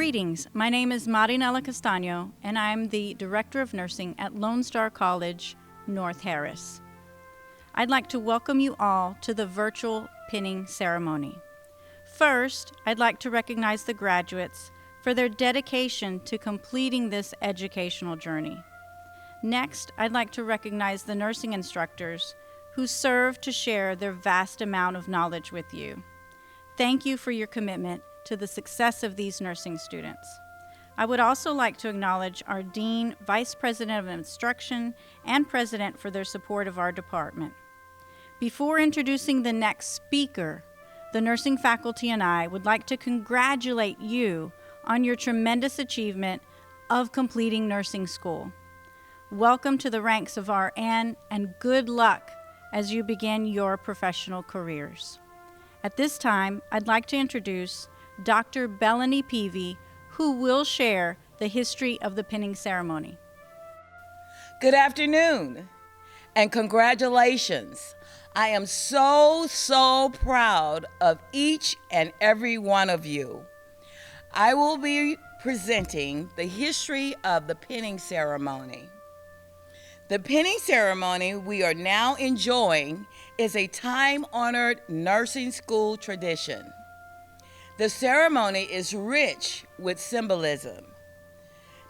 Greetings, my name is Marinela Castaño, and I'm the Director of Nursing at Lone Star College, North Harris. I'd like to welcome you all to the virtual pinning ceremony. First, I'd like to recognize the graduates for their dedication to completing this educational journey. Next, I'd like to recognize the nursing instructors who serve to share their vast amount of knowledge with you. Thank you for your commitment to the success of these nursing students. I would also like to acknowledge our Dean, Vice President of Instruction, and President for their support of our department. Before introducing the next speaker, the nursing faculty and I would like to congratulate you on your tremendous achievement of completing nursing school. Welcome to the ranks of RN and good luck as you begin your professional careers. At this time, I'd like to introduce Dr. Bellany Peavy, who will share the history of the pinning ceremony. Good afternoon, and congratulations. I am so proud of each and every one of you. I will be presenting the history of the pinning ceremony. The pinning ceremony we are now enjoying is a time-honored nursing school tradition. The ceremony is rich with symbolism.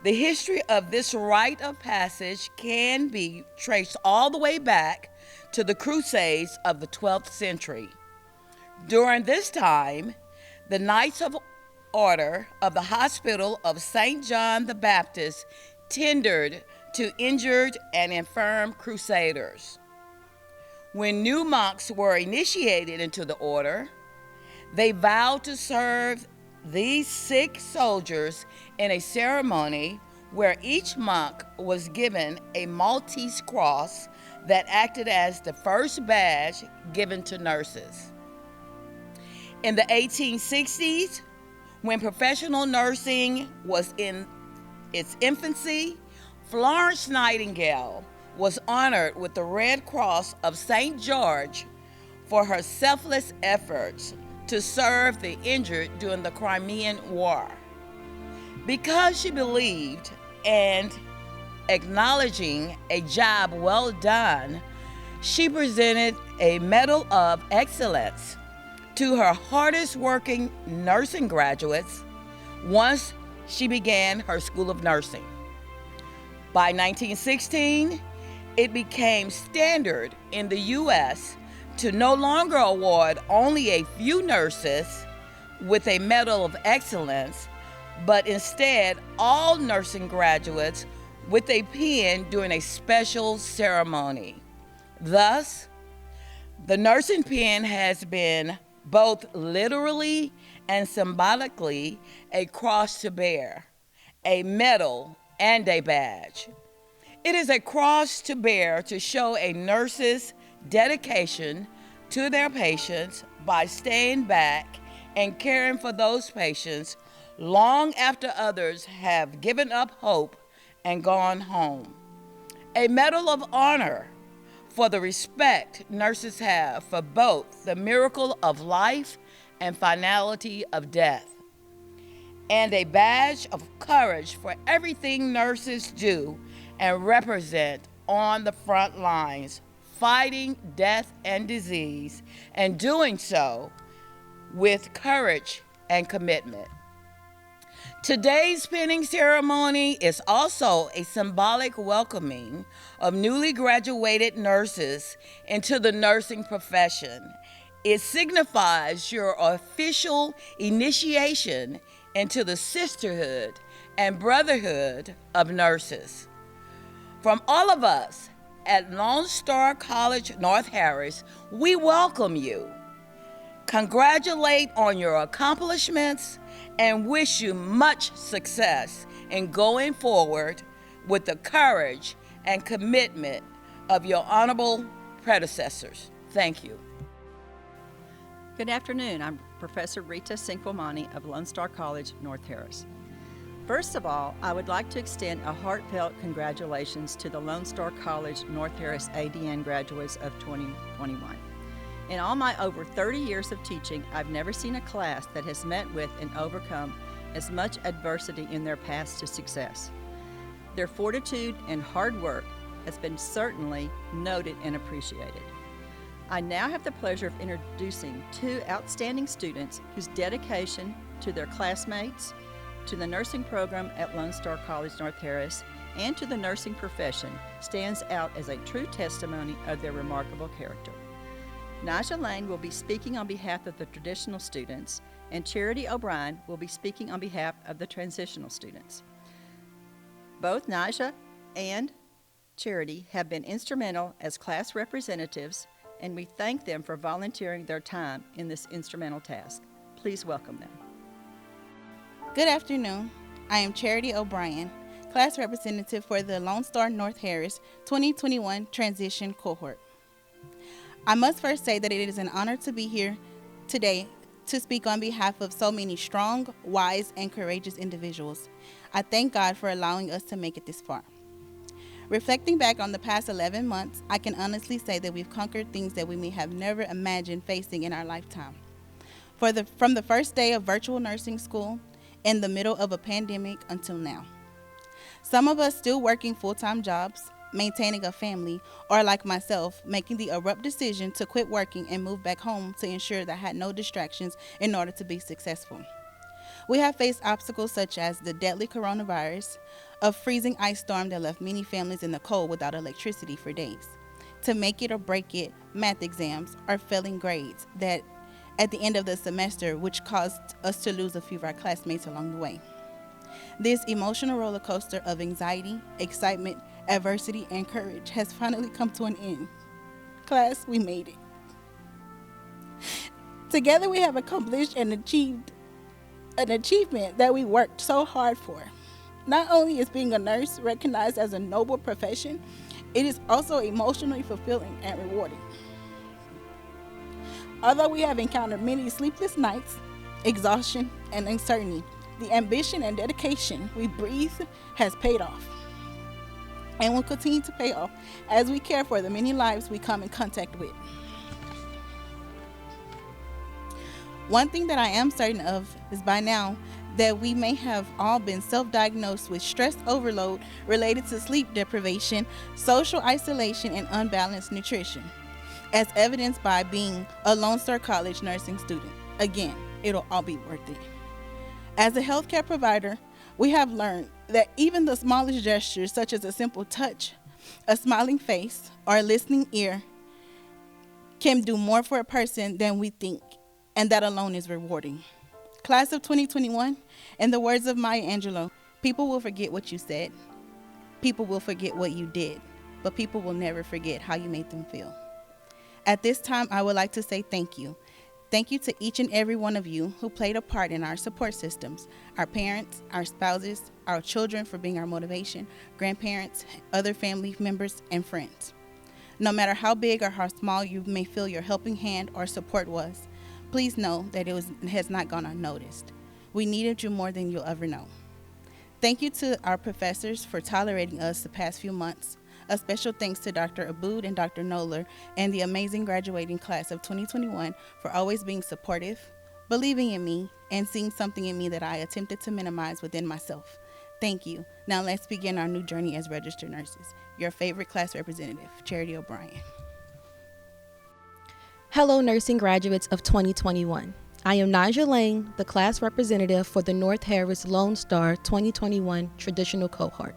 The history of this rite of passage can be traced all the way back to the Crusades of the 12th century. During this time, the Knights of Order of the Hospital of St. John the Baptist tendered to injured and infirm crusaders. When new monks were initiated into the order, they vowed to serve these sick soldiers in a ceremony where each monk was given a Maltese cross that acted as the first badge given to nurses. In the 1860s, when professional nursing was in its infancy, Florence Nightingale was honored with the Red Cross of St. George for her selfless efforts to serve the injured during the Crimean War. Because she believed and acknowledging a job well done, she presented a Medal of Excellence to her hardest working nursing graduates once she began her School of Nursing. By 1916, it became standard in the U.S. to no longer award only a few nurses with a Medal of Excellence, but instead all nursing graduates with a pin during a special ceremony. Thus, the nursing pin has been both literally and symbolically a cross to bear, a medal, and a badge. It is a cross to bear to show a nurse's dedication to their patients by staying back and caring for those patients long after others have given up hope and gone home. A Medal of Honor for the respect nurses have for both the miracle of life and finality of death. And a badge of courage for everything nurses do and represent on the front lines, fighting death and disease, and doing so with courage and commitment. Today's pinning ceremony is also a symbolic welcoming of newly graduated nurses into the nursing profession. It signifies your official initiation into the sisterhood and brotherhood of nurses. From all of us at Lone Star College, North Harris, we welcome you, congratulate on your accomplishments, and wish you much success in going forward with the courage and commitment of your honorable predecessors. Thank you. Good afternoon. I'm Professor Rita Cinquamani of Lone Star College, North Harris. First of all, I would like to extend a heartfelt congratulations to the Lone Star College, North Harris ADN graduates of 2021. In all my over 30 years of teaching, I've never seen a class that has met with and overcome as much adversity in their paths to success. Their fortitude and hard work has been certainly noted and appreciated. I now have the pleasure of introducing two outstanding students whose dedication to their classmates, to the nursing program at Lone Star College North Harris, and to the nursing profession stands out as a true testimony of their remarkable character. Nigel Lane will be speaking on behalf of the traditional students, and Charity O'Brien will be speaking on behalf of the transitional students. Both Nigel and Charity have been instrumental as class representatives, and we thank them for volunteering their time in this instrumental task. Please welcome them. Good afternoon. I am Charity O'Brien, class representative for the Lone Star North Harris 2021 transition cohort. I must first say that it is an honor to be here today to speak on behalf of so many strong, wise, and courageous individuals. I thank God for allowing us to make it this far. Reflecting back on the past 11 months, I can honestly say that we've conquered things that we may have never imagined facing in our lifetime. From the first day of virtual nursing school, in the middle of a pandemic until now. Some of us still working full-time jobs, maintaining a family, or like myself, making the abrupt decision to quit working and move back home to ensure that I had no distractions in order to be successful. We have faced obstacles such as the deadly coronavirus, a freezing ice storm that left many families in the cold without electricity for days, to make it or break it math exams, or failing grades that at the end of the semester, which caused us to lose a few of our classmates along the way. This emotional roller coaster of anxiety, excitement, adversity, and courage has finally come to an end. Class, we made it. Together we have accomplished and achieved an achievement that we worked so hard for. Not only is being a nurse recognized as a noble profession, it is also emotionally fulfilling and rewarding. Although we have encountered many sleepless nights, exhaustion, and uncertainty, the ambition and dedication we breathe has paid off and will continue to pay off as we care for the many lives we come in contact with. One thing that I am certain of is by now that we may have all been self-diagnosed with stress overload related to sleep deprivation, social isolation, and unbalanced nutrition, as evidenced by being a Lone Star College nursing student. Again, it'll all be worth it. As a healthcare provider, we have learned that even the smallest gestures, such as a simple touch, a smiling face, or a listening ear, can do more for a person than we think, and that alone is rewarding. Class of 2021, in the words of Maya Angelou, people will forget what you said, people will forget what you did, but people will never forget how you made them feel. At this time, I would like to say thank you. Thank you to each and every one of you who played a part in our support systems, our parents, our spouses, our children for being our motivation, grandparents, other family members, and friends. No matter how big or how small you may feel your helping hand or support was, please know that it has not gone unnoticed. We needed you more than you'll ever know. Thank you to our professors for tolerating us the past few months. A special thanks to Dr. Aboud and Dr. Noller and the amazing graduating class of 2021 for always being supportive, believing in me, and seeing something in me that I attempted to minimize within myself. Thank you. Now let's begin our new journey as registered nurses. Your favorite class representative, Charity O'Brien. Hello, nursing graduates of 2021. I am Nigel Lane, the class representative for the North Harris Lone Star 2021 traditional cohort.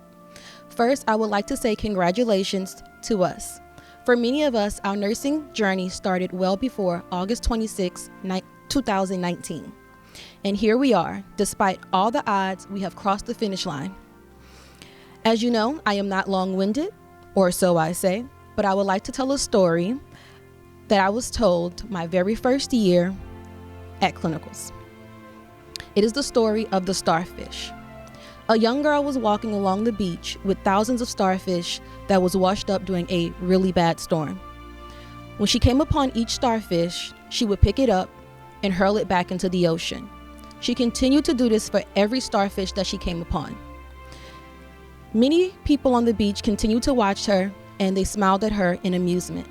First, I would like to say congratulations to us. For many of us, our nursing journey started well before August 26, 2019. And here we are. Despite all the odds, we have crossed the finish line. As you know, I am not long-winded, or so I say, but I would like to tell a story that I was told my very first year at clinicals. It is the story of the starfish. A young girl was walking along the beach with thousands of starfish that was washed up during a really bad storm. When she came upon each starfish, she would pick it up and hurl it back into the ocean. She continued to do this for every starfish that she came upon. Many people on the beach continued to watch her, and they smiled at her in amusement.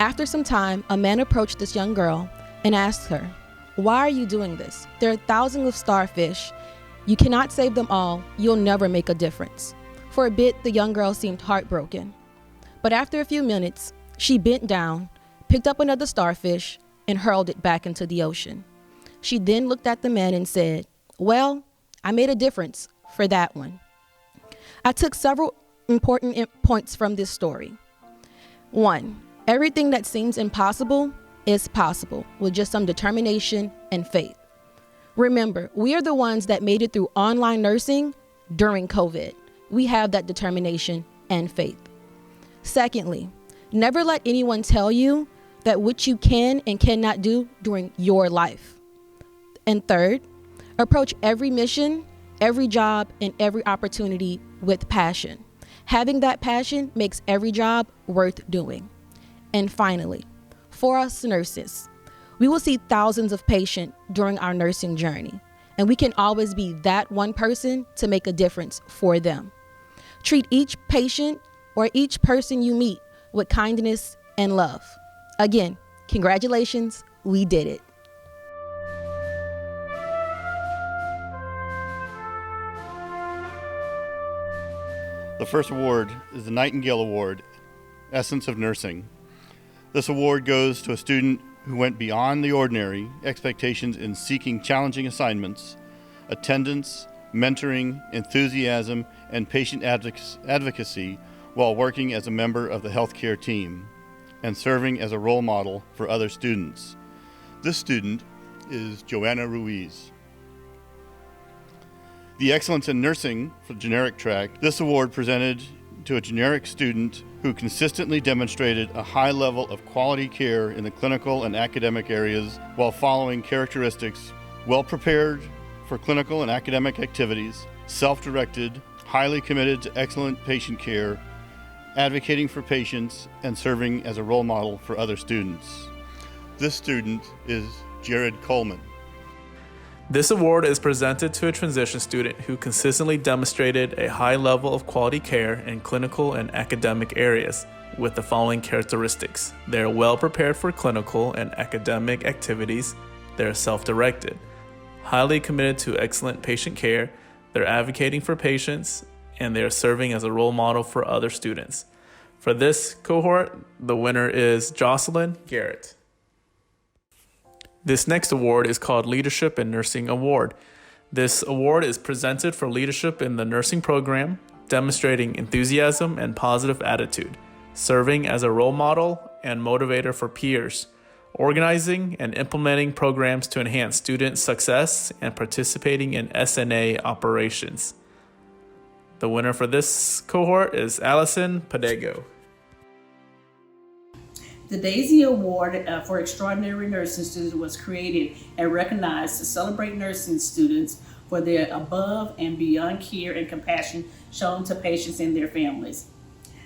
After some time, a man approached this young girl and asked her, "Why are you doing this? There are thousands of starfish You cannot save them all. You'll never make a difference. For a bit, the young girl seemed heartbroken. But after a few minutes, she bent down, picked up another starfish, and hurled it back into the ocean. She then looked at the man and said, "Well, I made a difference for that one." I took several important points from this story. 1, everything that seems impossible is possible with just some determination and faith. Remember, we are the ones that made it through online nursing during COVID. We have that determination and faith. Secondly, never let anyone tell you that what you can and cannot do during your life. And third, approach every mission, every job, and every opportunity with passion. Having that passion makes every job worth doing. And finally, for us nurses, we will see thousands of patients during our nursing journey, and we can always be that one person to make a difference for them. Treat each patient or each person you meet with kindness and love. Again, congratulations, we did it. The first award is the Nightingale Award, Essence of Nursing. This award goes to a student who went beyond the ordinary expectations in seeking challenging assignments, attendance, mentoring, enthusiasm, and patient advocacy while working as a member of the healthcare team and serving as a role model for other students. This student is Joanna Ruiz. The Excellence in Nursing for generic track, this award presented to a generic student who consistently demonstrated a high level of quality care in the clinical and academic areas while following characteristics well prepared for clinical and academic activities, self-directed, highly committed to excellent patient care, advocating for patients, and serving as a role model for other students. This student is Jared Coleman. This award is presented to a transition student who consistently demonstrated a high level of quality care in clinical and academic areas with the following characteristics. They are well prepared for clinical and academic activities. They are self-directed, highly committed to excellent patient care. They're advocating for patients, and they are serving as a role model for other students. For this cohort, the winner is Jocelyn Garrett. This next award is called Leadership in Nursing Award. This award is presented for leadership in the nursing program, demonstrating enthusiasm and positive attitude, serving as a role model and motivator for peers, organizing and implementing programs to enhance student success, and participating in SNA operations. The winner for this cohort is Allison Padego. The Daisy Award for Extraordinary Nursing Students was created and recognized to celebrate nursing students for their above and beyond care and compassion shown to patients and their families.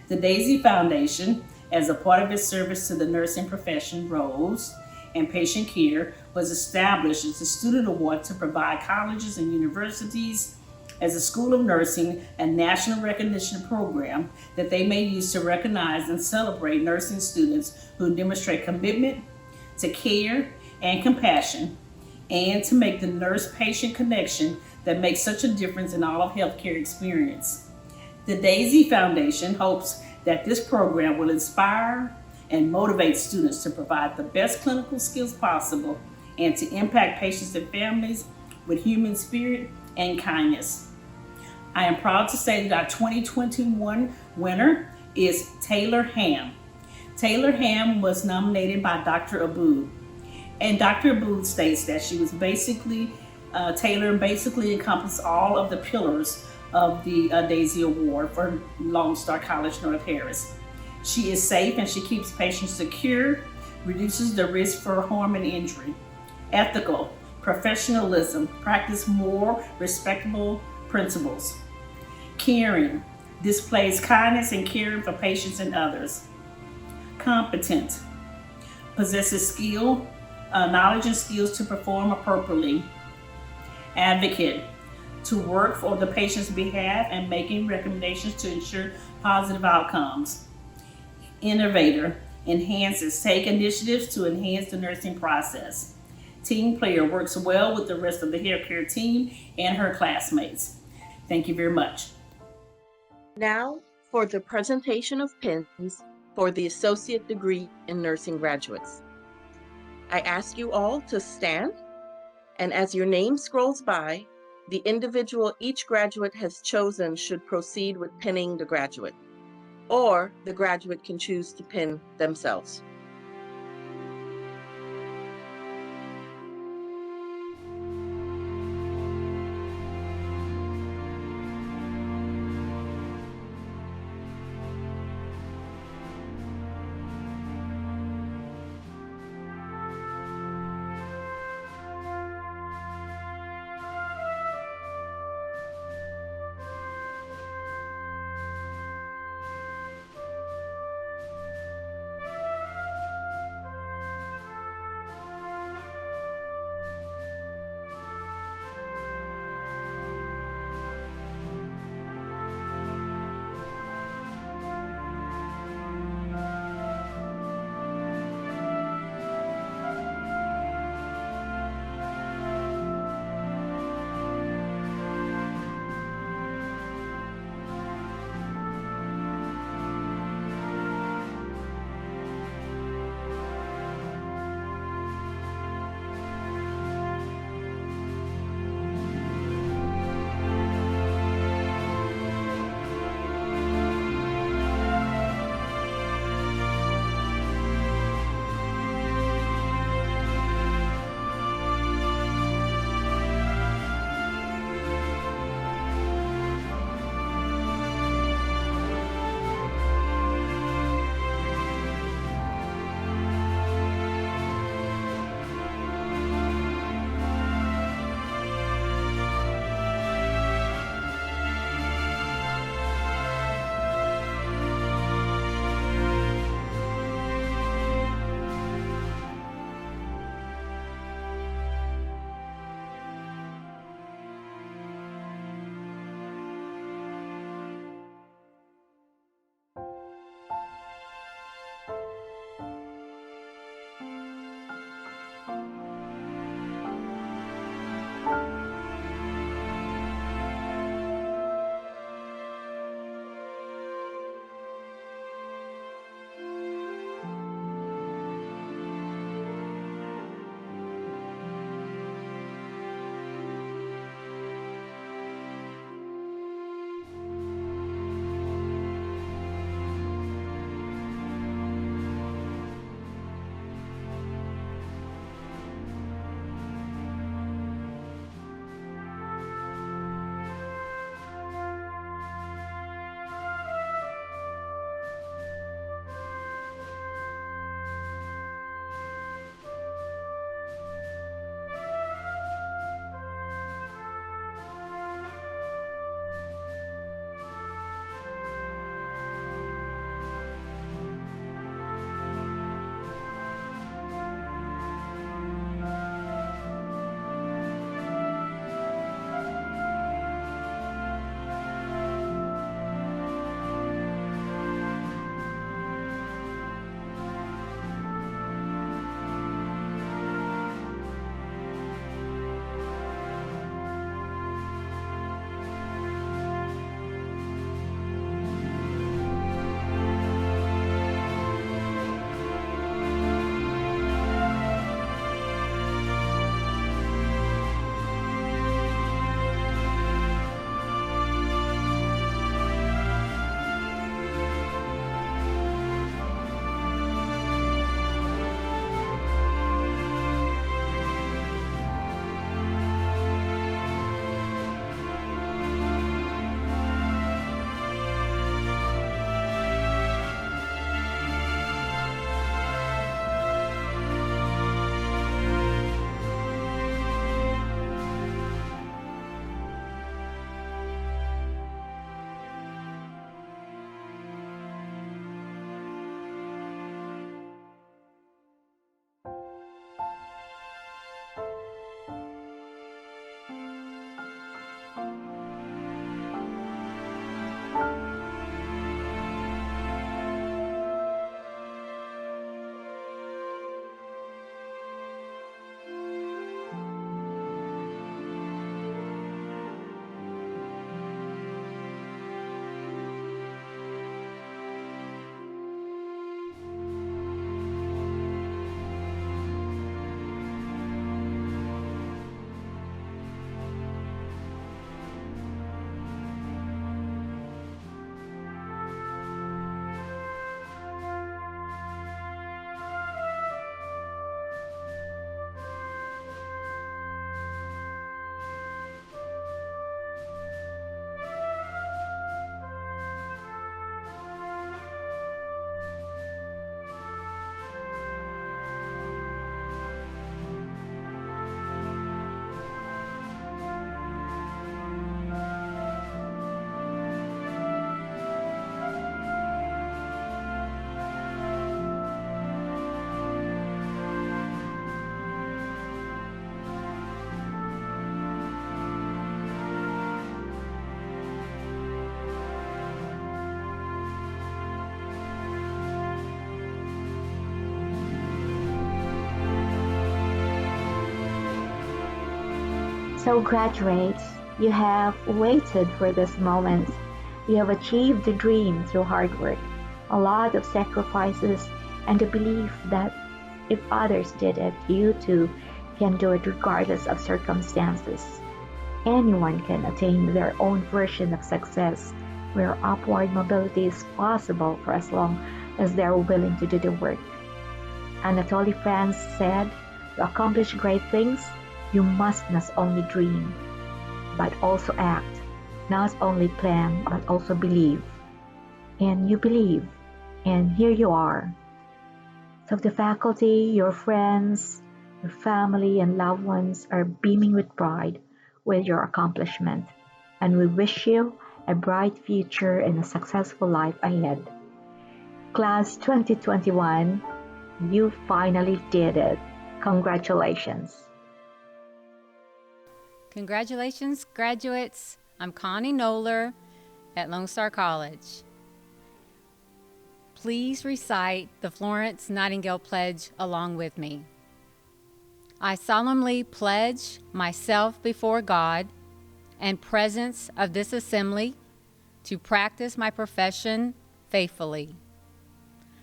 The Daisy Foundation, as a part of its service to the nursing profession, roles, and patient care, was established as a student award to provide colleges and universities as a School of Nursing and national recognition program that they may use to recognize and celebrate nursing students who demonstrate commitment to care and compassion, and to make the nurse-patient connection that makes such a difference in all of healthcare experience. The Daisy Foundation hopes that this program will inspire and motivate students to provide the best clinical skills possible and to impact patients and families with human spirit and kindness. I am proud to say that our 2021 winner is Taylor Ham. Taylor Ham was nominated by Dr. Abood. And Dr. Abood states that she was Taylor basically encompassed all of the pillars of the Daisy Award for Lone Star College North Harris. She is safe and she keeps patients secure, reduces the risk for harm and injury. Ethical, professionalism, practice more respectable principles. Caring, displays kindness and caring for patients and others. Competent, possesses skill, knowledge and skills to perform appropriately. Advocate, to work for the patient's behalf and making recommendations to ensure positive outcomes. Innovator, enhances, take initiatives to enhance the nursing process. team player, works well with the rest of the hair care team and her classmates. Thank you very much. Now for the presentation of pins for the associate degree in nursing graduates. I ask you all to stand, and as your name scrolls by, the individual each graduate has chosen should proceed with pinning the graduate, or the graduate can choose to pin themselves. So graduates, you have waited for this moment. You have achieved the dream through hard work, a lot of sacrifices, and the belief that if others did it, you too can do it regardless of circumstances. Anyone can attain their own version of success, where upward mobility is possible for as long as they are willing to do the work. Anatoly France said, "To accomplish great things, you must not only dream, but also act, not only plan, but also believe." And you believe, and here you are. So the faculty, your friends, your family, and loved ones are beaming with pride with your accomplishment, and we wish you a bright future and a successful life ahead. Class 2021, you finally did it. Congratulations. Congratulations, graduates. I'm Connie Noller at Lone Star College. Please recite the Florence Nightingale Pledge along with me. I solemnly pledge myself before God and presence of this assembly to practice my profession faithfully.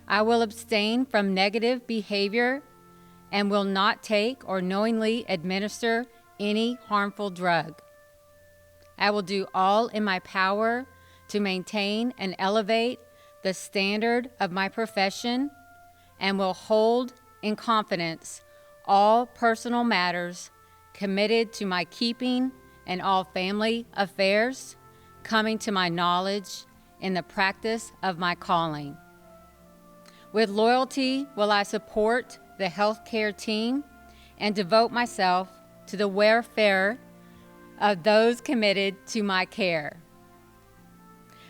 I will abstain from negative behavior and will not take or knowingly administer any harmful drug. I will do all in my power to maintain and elevate the standard of my profession and will hold in confidence all personal matters committed to my keeping and all family affairs coming to my knowledge in the practice of my calling. With loyalty will I support the healthcare team and devote myself to the welfare of those committed to my care.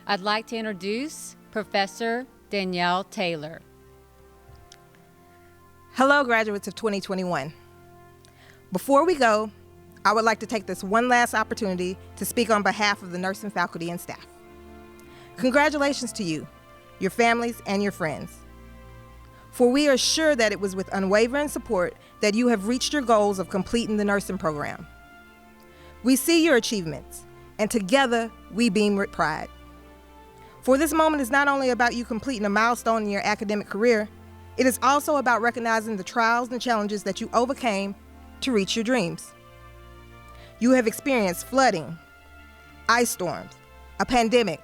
I'd like to introduce Professor Danielle Taylor. Hello, graduates of 2021. Before we go, I would like to take this one last opportunity to speak on behalf of the nursing faculty and staff. Congratulations to you, your families, and your friends. For we are sure that it was with unwavering support that you have reached your goals of completing the nursing program. We see your achievements, and together we beam with pride. For this moment is not only about you completing a milestone in your academic career, it is also about recognizing the trials and challenges that you overcame to reach your dreams. You have experienced flooding, ice storms, a pandemic,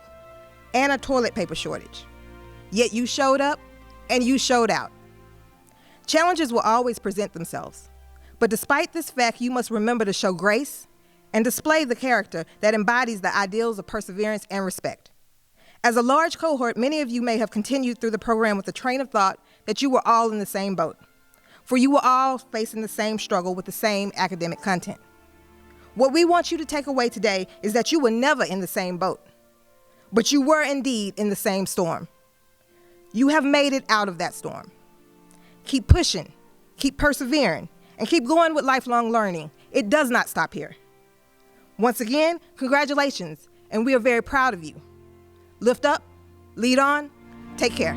and a toilet paper shortage. Yet you showed up and you showed out. Challenges will always present themselves, but despite this fact, you must remember to show grace and display the character that embodies the ideals of perseverance and respect. As a large cohort, many of you may have continued through the program with the train of thought that you were all in the same boat, for you were all facing the same struggle with the same academic content. What we want you to take away today is that you were never in the same boat, but you were indeed in the same storm. You have made it out of that storm. Keep pushing, keep persevering, and keep going with lifelong learning. It does not stop here. Once again, congratulations, and we are very proud of you. Lift up, lead on, take care.